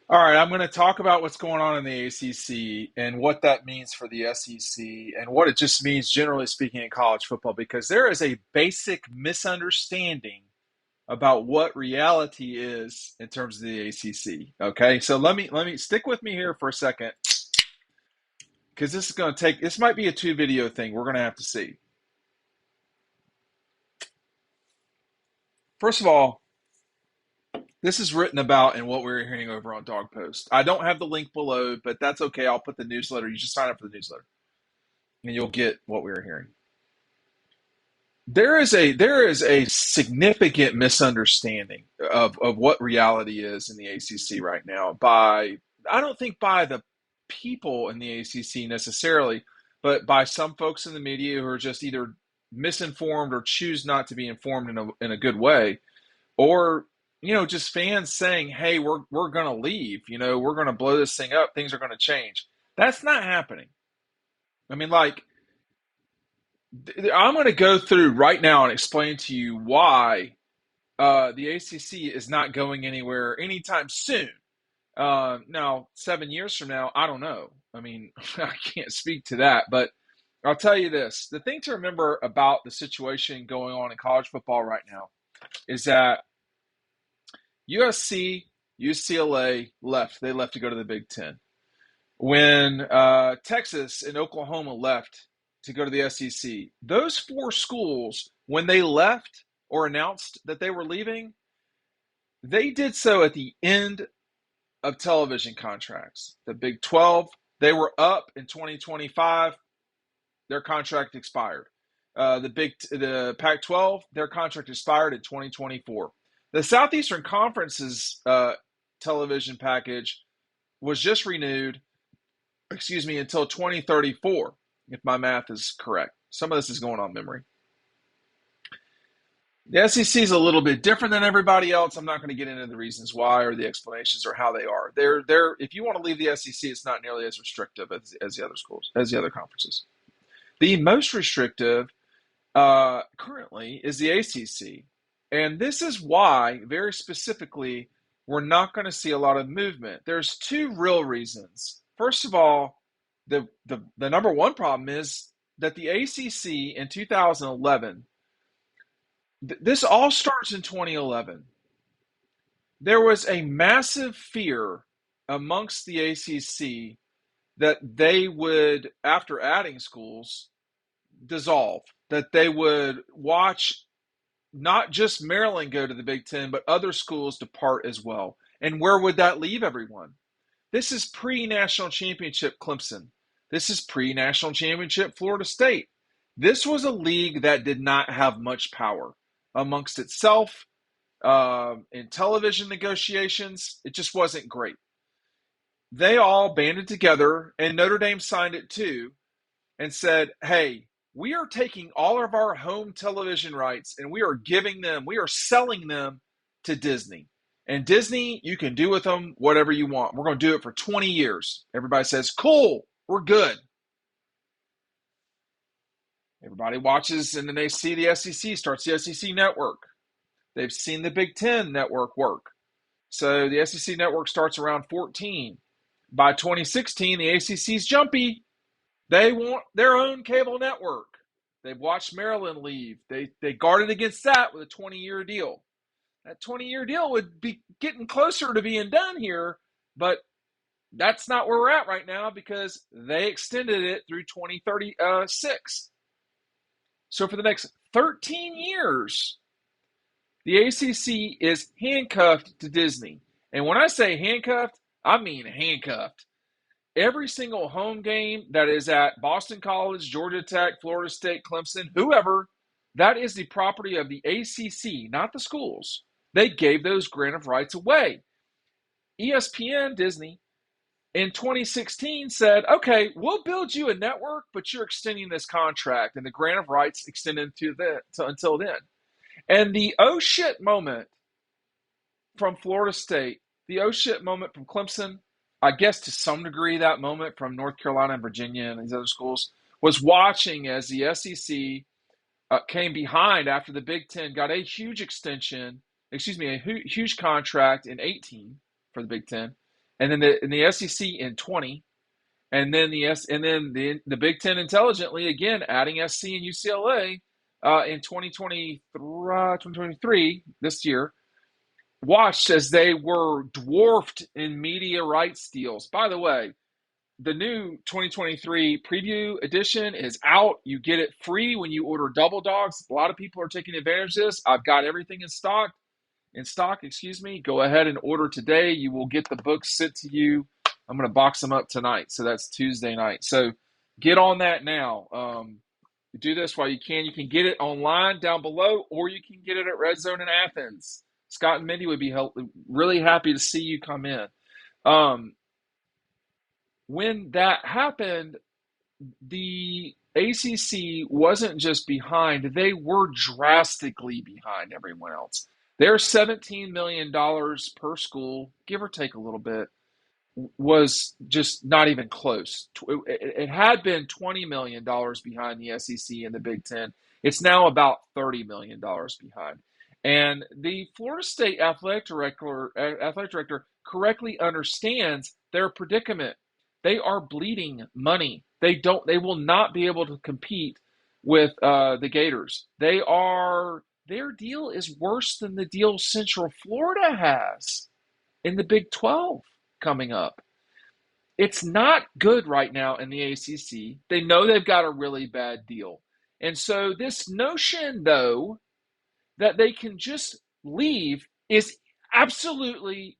All right, I'm going to talk about what's going on in the ACC and what that means for the SEC and what it just means, generally speaking, in college football, because there is a basic misunderstanding about what reality is in terms of the ACC. Okay, so let me stick with me here for a second because this might be a two video thing. We're going to have to see. First of all, this is written about in what we're hearing over on Dawg Post. I don't have the link below, but that's okay. I'll put the newsletter. You just sign up for the newsletter and you'll get what we're hearing. There is a significant misunderstanding of what reality is in the ACC right now by I don't think by the people in the ACC necessarily, but by some folks in the media who are just either misinformed or choose not to be informed in a good way, or just fans saying, "Hey, we're going to leave. We're going to blow this thing up. Things are going to change." That's not happening. I mean, like I'm going to go through right now and explain to you why the ACC is not going anywhere anytime soon. Now, 7 years from now, I don't know. I mean, I can't speak to that, but I'll tell you this. The thing to remember about the situation going on in college football right now is that USC, UCLA left. They left to go to the Big Ten. When Texas and Oklahoma left to go to the SEC, those four schools, when they left or announced that they were leaving, they did so at the end of television contracts. The Big 12, they were up in 2025. Their contract expired. The Pac-12, their contract expired in 2024. The Southeastern Conference's television package was just renewed, until 2034, if my math is correct. Some of this is going on memory. The SEC is a little bit different than everybody else. I'm not going to get into the reasons why or the explanations or how they are. They're if you want to leave the SEC, it's not nearly as restrictive as the other schools, as the other conferences. The most restrictive currently is the ACC. And this is why, very specifically, we're not going to see a lot of movement. There's two real reasons. First of all, the number one problem is that the ACC in 2011, this all starts in 2011. There was a massive fear amongst the ACC that they would, after adding schools, dissolve, that they would watch not just Maryland go to the Big Ten, but other schools depart as well. And where would that leave everyone? This is pre-national championship Clemson. This is pre-national championship Florida State. This was a league that did not have much power amongst itself in television negotiations. It just wasn't great. They all banded together, and Notre Dame signed it too, and said, hey, we are taking all of our home television rights and we are selling them to Disney. And Disney, you can do with them whatever you want. We're going to do it for 20 years. Everybody says, cool, we're good. Everybody watches, and then they see the SEC, starts the SEC network. They've seen the Big Ten network work. So the SEC network starts around 14. By 2016, the ACC's jumpy. They want their own cable network. They've watched Maryland leave. They guarded against that with a 20-year deal. That 20-year deal would be getting closer to being done here, but that's not where we're at right now because they extended it through 2036. So for the next 13 years, the ACC is handcuffed to Disney. And when I say handcuffed, I mean handcuffed. Every single home game that is at Boston College, Georgia Tech, Florida State, Clemson, whoever, that is the property of the ACC, not the schools. They gave those grant of rights away. ESPN, Disney, in 2016 said, okay, we'll build you a network, but you're extending this contract, and the grant of rights extended until then. And the oh shit moment from Florida State, the oh shit moment from Clemson, I guess to some degree that moment from North Carolina and Virginia and these other schools, was watching as the SEC came behind after the Big Ten got a huge extension, a huge contract in 18 for the Big Ten, and then the SEC in 20, and then the Big Ten intelligently again adding SC and UCLA in 2023 this year. Watched as they were dwarfed in media rights deals. By the way, the new 2023 preview edition is out. You get it free when you order Double Dogs. A lot of people are taking advantage of this. I've got everything in stock. Go ahead and order today. You will get the books sent to you. I'm going to box them up tonight. So that's Tuesday night. So get on that now. Do this while you can. You can get it online down below, or you can get it at Red Zone in Athens. Scott and Mindy would be really happy to see you come in. When that happened, the ACC wasn't just behind, they were drastically behind everyone else. Their $17 million per school, give or take a little bit, was just not even close. It had been $20 million behind the SEC and the Big Ten. It's now about $30 million behind. And the Florida State athletic director correctly understands their predicament. They are bleeding money. They will not be able to compete with the Gators. Their deal is worse than the deal Central Florida has in the Big 12 coming up. It's not good right now in the ACC. They know they've got a really bad deal. And so this notion, though, that they can just leave is absolutely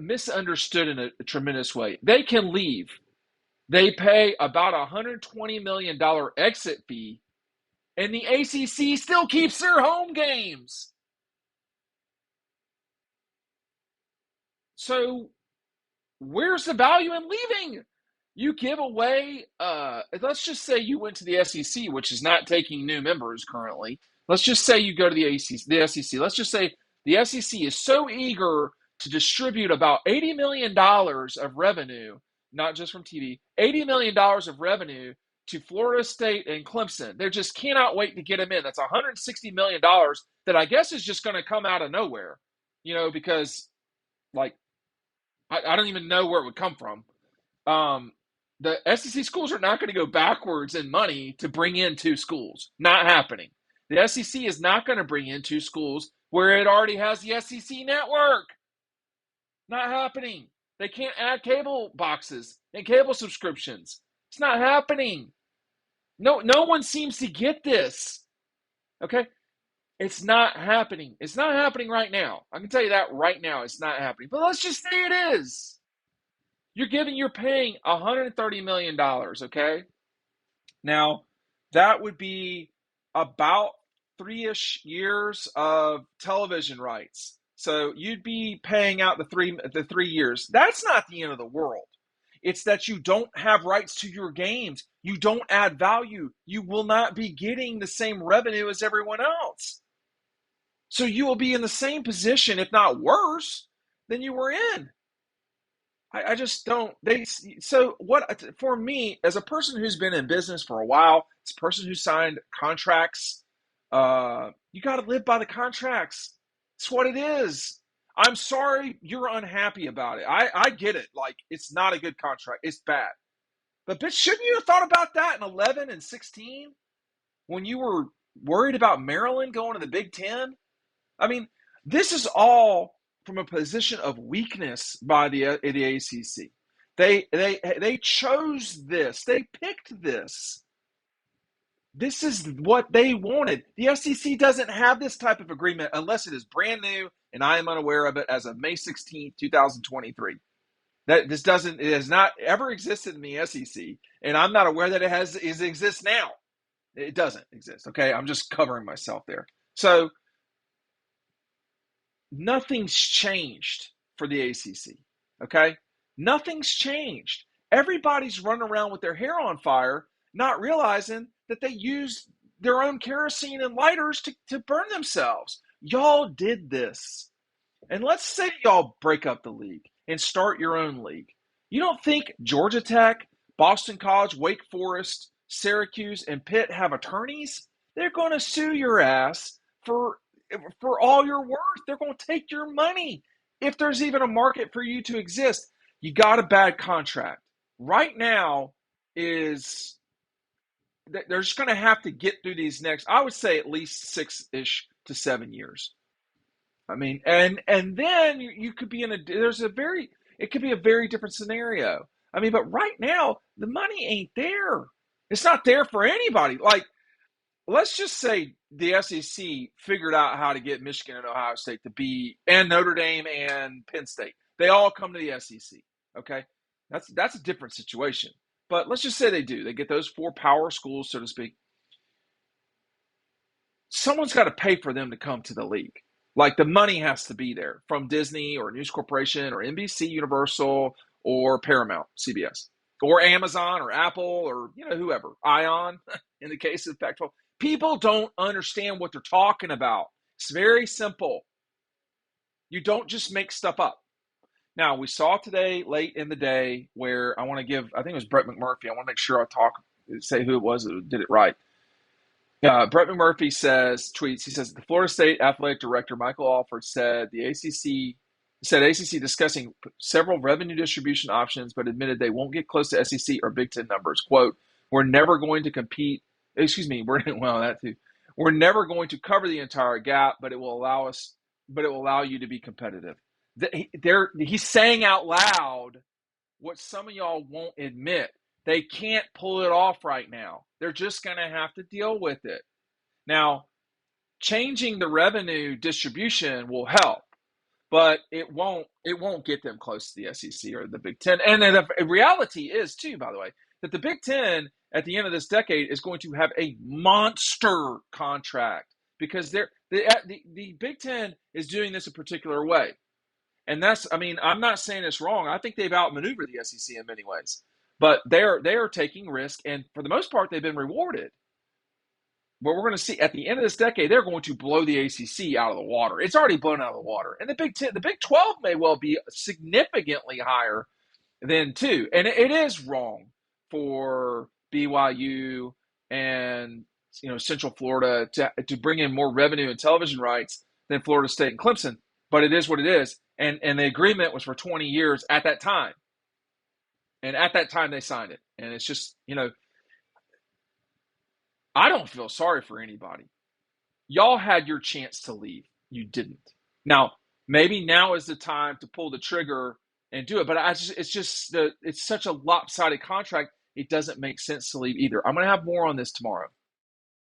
misunderstood in a tremendous way. They can leave. They pay about $120 million exit fee, and the ACC still keeps their home games. So where's the value in leaving? You give away, let's just say you went to the SEC, which is not taking new members currently. Let's just say you go to the SEC. Let's just say the SEC is so eager to distribute about $80 million of revenue, not just from TV, $80 million of revenue to Florida State and Clemson. They just cannot wait to get them in. That's $160 million that I guess is just going to come out of nowhere, because I don't even know where it would come from. The SEC schools are not going to go backwards in money to bring in two schools. Not happening. The SEC is not going to bring in two schools where it already has the SEC network. Not happening. They can't add cable boxes and cable subscriptions. It's not happening. No one seems to get this. Okay? It's not happening. It's not happening right now. I can tell you that right now. It's not happening. But let's just say it is. You're paying $130 million, okay? Now, that would be about 3-ish years of television rights. So you'd be paying out the 3 years. That's not the end of the world. It's that you don't have rights to your games. You don't add value. You will not be getting the same revenue as everyone else. So you will be in the same position, if not worse, than you were in. I just don't. So what for me as a person who's been in business for a while, as a person who signed contracts, you got to live by the contracts. It's what it is. I'm sorry you're unhappy about it. I get it. Like, it's not a good contract. It's bad. But bitch, shouldn't you have thought about that in 11 and 16 when you were worried about Maryland going to the Big Ten? I mean, this is all from a position of weakness by the ACC. They chose this. They picked this. This is what they wanted. The SEC doesn't have this type of agreement unless it is brand new, and I am unaware of it as of May 16th, 2023. It has not ever existed in the SEC, and I'm not aware that it exists now. It doesn't exist. Okay, I'm just covering myself there. So nothing's changed for the ACC, okay? Nothing's changed. Everybody's running around with their hair on fire, not realizing that they used their own kerosene and lighters to burn themselves. Y'all did this. And let's say y'all break up the league and start your own league. You don't think Georgia Tech, Boston College, Wake Forest, Syracuse, and Pitt have attorneys? They're going to sue your ass for for all your worth. They're going to take your money. If there's even a market for you to exist, you got a bad contract. Right now is they're just going to have to get through these next, I would say, at least 6-ish to 7 years. I mean, and then you could be in a there's a very it could be a very different scenario. I mean, but right now the money ain't there. It's not there for anybody. Like, let's just say the SEC figured out how to get Michigan and Ohio State to be, and Notre Dame and Penn State. They all come to the SEC. Okay, that's a different situation. But let's just say they do. They get those four power schools, so to speak. Someone's got to pay for them to come to the league. Like, the money has to be there from Disney or News Corporation or NBC Universal or Paramount, CBS, or Amazon or Apple or whoever, Ion in the case of Pac-12. People don't understand what they're talking about. It's very simple. You don't just make stuff up. Now, we saw today late in the day where I think it was Brett McMurphy. I want to make sure say who it was that did it right. Brett McMurphy tweets, he says, the Florida State Athletic Director, Michael Alford, said ACC discussing several revenue distribution options, but admitted they won't get close to SEC or Big Ten numbers. Quote, we're never going to compete. That too. We're never going to cover the entire gap, but it will allow you to be competitive. He's saying out loud what some of y'all won't admit. They can't pull it off right now. They're just going to have to deal with it. Now, changing the revenue distribution will help, but it won't get them close to the SEC or the Big Ten. And the reality is, too, by the way, that the Big Ten at the end of this decade is going to have a monster contract because the Big Ten is doing this a particular way. And I'm not saying it's wrong. I think they've outmaneuvered the SEC in many ways. But they are taking risk, and for the most part, they've been rewarded. But we're going to see at the end of this decade, they're going to blow the ACC out of the water. It's already blown out of the water. And the Big 12 may well be significantly higher than 2. And it is wrong for BYU and Central Florida to bring in more revenue and television rights than Florida State and Clemson. But it is what it is. And the agreement was for 20 years at that time. And at that time, they signed it. And it's just, I don't feel sorry for anybody. Y'all had your chance to leave. You didn't. Now, maybe now is the time to pull the trigger and do it. But it's such a lopsided contract. It doesn't make sense to leave either. I'm going to have more on this tomorrow.